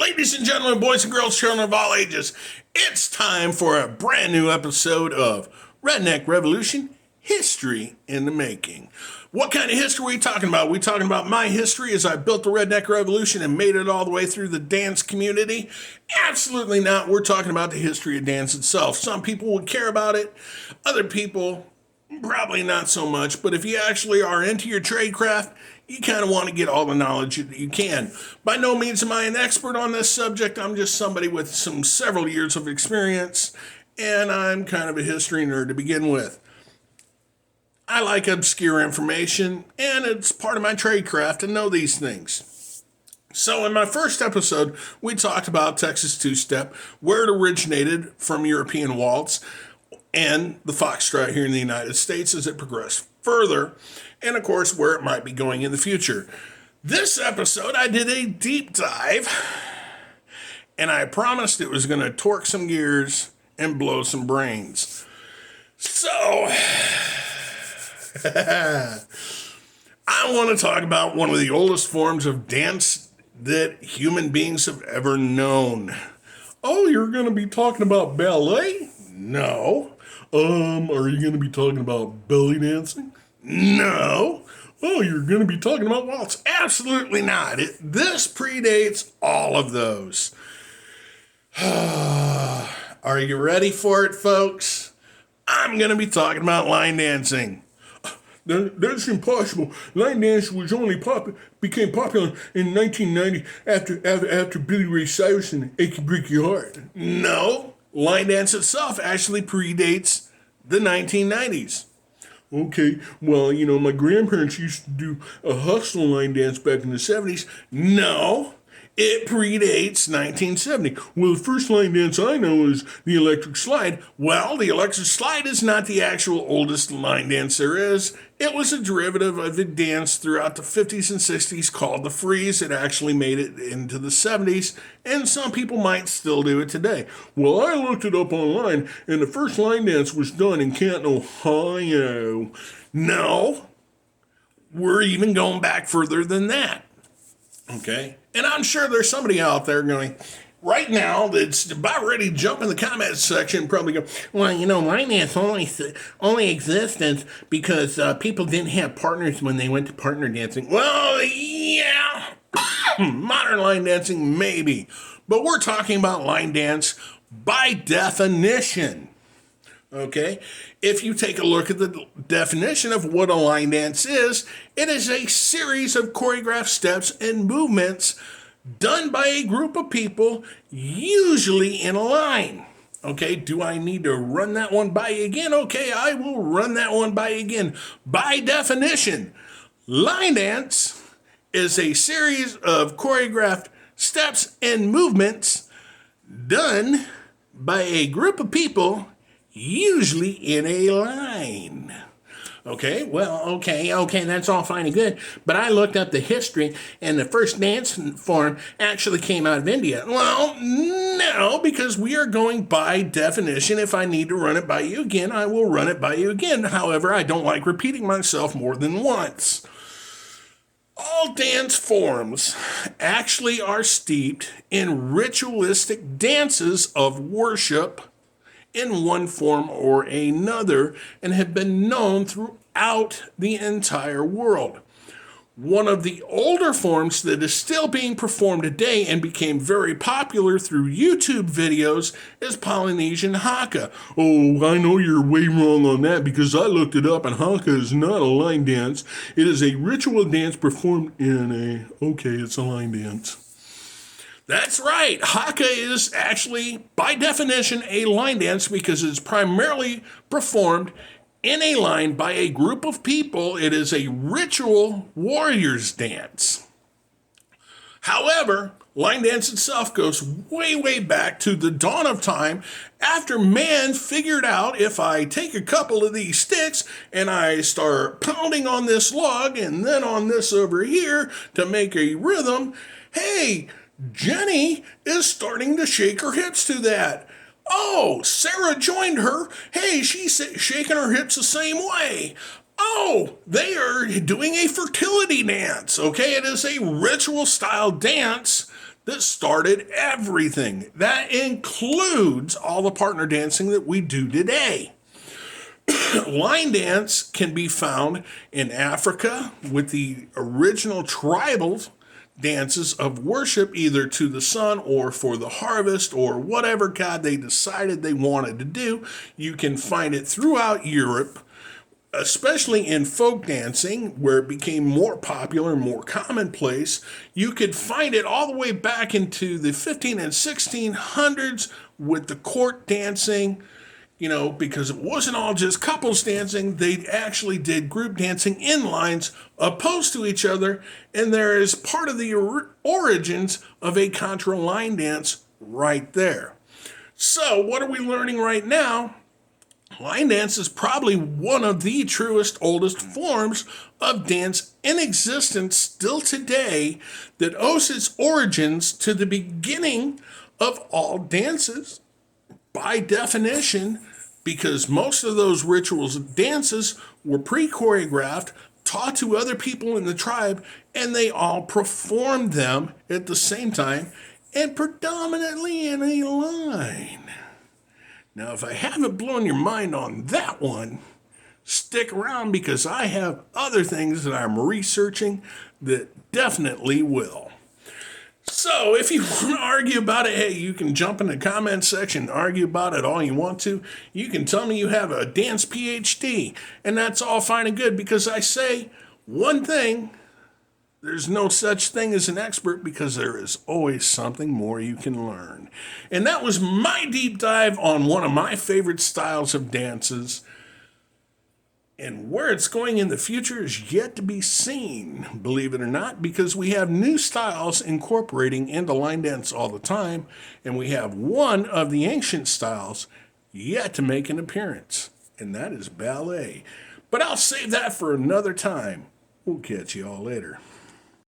Ladies and gentlemen, boys and girls, children of all ages, it's time for a brand new episode of Redneck Revolution History in the Making. What kind of history are we talking about? We talking about my history as I built the Redneck Revolution and made it all the way through the dance community? Absolutely not. We're talking about the history of dance itself. Some people would care about it. Other people, probably not so much. But if you actually are into your trade craft, you kind of want to get all the knowledge that you can. By no means am I an expert on this subject. I'm just somebody with several years of experience, and I'm kind of a history nerd to begin with. I like obscure information, and it's part of my trade craft to know these things. So in my first episode, we talked about Texas two-step, where it originated from European waltz, and the foxtrot here in the United States as it progressed further, and of course where it might be going in the future. This episode I did a deep dive, and I promised it was going to torque some gears and blow some brains. So I want to talk about one of the oldest forms of dance that human beings have ever known. Oh, you're going to be talking about ballet? No. Are you going to be talking about belly dancing? No. Oh, you're going to be talking about waltz? Absolutely not. This predates all of those. Are you ready for it, folks? I'm going to be talking about line dancing. That's impossible. Line dance was only became popular in 1990 after Billy Ray Cyrus and Achy Breaky Heart. No, line dance itself actually predates the 1990s. Okay, well, my grandparents used to do a hustle line dance back in the 70s. No, it predates 1970. Well, the first line dance I know is the electric slide. Well, the electric slide is not the actual oldest line dance there is. It was a derivative of a dance throughout the 50s and 60s called the freeze. It actually made it into the 70s, and some people might still do it today. Well, I looked it up online, and the first line dance was done in Canton, Ohio. No, we're even going back further than that. Okay? And I'm sure there's somebody out there going, right now, that's about ready to jump in the comments section and probably go, well, line dance only exists because people didn't have partners when they went to partner dancing. Well, yeah, modern line dancing, maybe. But we're talking about line dance by definition. Okay, if you take a look at the definition of what a line dance is, it is a series of choreographed steps and movements done by a group of people, usually in a line. Okay, do I need to run that one by you again? Okay, I will run that one by you again. By definition, line dance is a series of choreographed steps and movements done by a group of people, usually in a line. Okay, that's all fine and good. But I looked up the history, and the first dance form actually came out of India. Well, no, because we are going by definition. If I need to run it by you again, I will run it by you again. However, I don't like repeating myself more than once. All dance forms actually are steeped in ritualistic dances of worship in one form or another, and have been known throughout the entire world. One of the older forms that is still being performed today and became very popular through YouTube videos is Polynesian Haka. Oh, I know you're way wrong on that because I looked it up, and Haka is not a line dance. It is a ritual dance performed in it's a line dance. That's right. Haka is actually, by definition, a line dance because it's primarily performed in a line by a group of people. It is a ritual warrior's dance. However, line dance itself goes way, way back to the dawn of time after man figured out if I take a couple of these sticks and I start pounding on this log and then on this over here to make a rhythm, hey, Jenny is starting to shake her hips to that. Oh, Sarah joined her. Hey, she's shaking her hips the same way. Oh, they are doing a fertility dance. Okay, it is a ritual style dance that started everything. That includes all the partner dancing that we do today. Line dance can be found in Africa with the original tribal dances of worship, either to the sun or for the harvest or whatever god they decided they wanted to do. You can find it throughout Europe, especially in folk dancing, where it became more popular and more commonplace. You could find it all the way back into the 15 and 1600s with the court dancing, because it wasn't all just couples dancing. They actually did group dancing in lines opposed to each other, and there is part of the origins of a contra line dance right there. So what are we learning right now? Line dance is probably one of the truest, oldest forms of dance in existence still today that owes its origins to the beginning of all dances. By definition, because most of those rituals and dances were pre-choreographed, taught to other people in the tribe, and they all performed them at the same time and predominantly in a line. Now, if I haven't blown your mind on that one, stick around because I have other things that I'm researching that definitely will. So if you want to argue about it, hey, you can jump in the comment section and argue about it all you want to. You can tell me you have a dance PhD, and that's all fine and good, because I say one thing: there's no such thing as an expert, because there is always something more you can learn. And that was my deep dive on one of my favorite styles of dances. And where it's going in the future is yet to be seen, believe it or not, because we have new styles incorporating into line dance all the time, and we have one of the ancient styles yet to make an appearance, and that is ballet. But I'll save that for another time. We'll catch you all later.